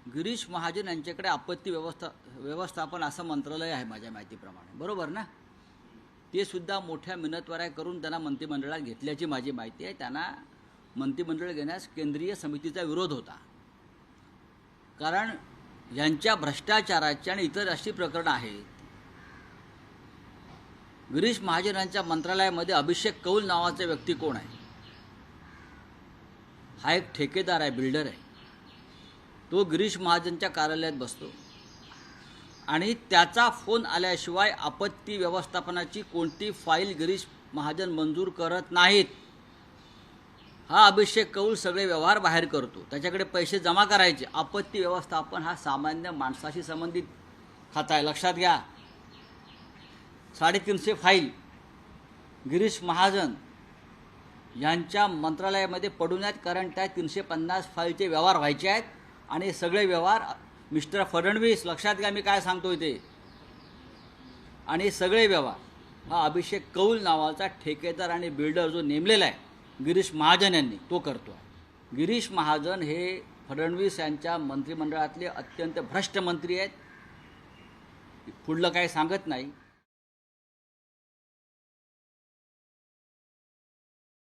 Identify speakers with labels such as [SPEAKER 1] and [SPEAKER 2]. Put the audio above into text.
[SPEAKER 1] गिरीश महाजन यांच्याकडे आपत्ती व्यवस्थापन असं मंत्रालय आहे माझ्या माहितीप्रमाणे, बरोबर ना? ते सुद्धा मोठ्या मिन्नतवाऱ्या करून त्यांना मंत्रिमंडळात घेतल्याची माझी माहिती आहे. त्यांना मंत्रिमंडळ घेण्यास केंद्रीय समितीचा विरोध होता, कारण यांच्या भ्रष्टाचाराची आणि इतर अशी प्रकरणं आहेत. गिरीश महाजन यांच्या मंत्रालयामध्ये अभिषेक कौल नावाचा व्यक्ती कोण आहे? हा एक ठेकेदार आहे, बिल्डर आहे. तो गिरीश महाजनच्या कार्यालयात बसतो आणि त्याचा फोन आल्याशिवाय आपत्ती व्यवस्थापनाची कोणती फाईल गिरीश महाजन मंजूर करत नाहीत. हा अभिषेक कौल सगळे व्यवहार बाहेर करतो. त्याच्याकडे पैसे जमा करायचे. आपत्ती व्यवस्थापन हा सामान्य माणसाशी संबंधित खाता आहे, लक्षात घ्या. 350 फाईल गिरीश महाजन यांच्या मंत्रालयामध्ये पडून आहेत, कारण त्या 350 फाईलचे व्यवहार व्हायचे आहेत. आणि सगळे व्यवहार मिस्टर फडणवीस, लक्षात घ्या मी काय सांगतोय ते, आणि सगळे व्यवहार हा अभिषेक कौल नावाचा ठेकेदार आणि बिल्डर जो नेमलेला आहे गिरीश महाजन यांनी, तो करतो आहे. गिरीश महाजन हे फडणवीस यांच्या मंत्रिमंडळातले अत्यंत भ्रष्ट मंत्री आहेत. पुढलं काही सांगत नाही.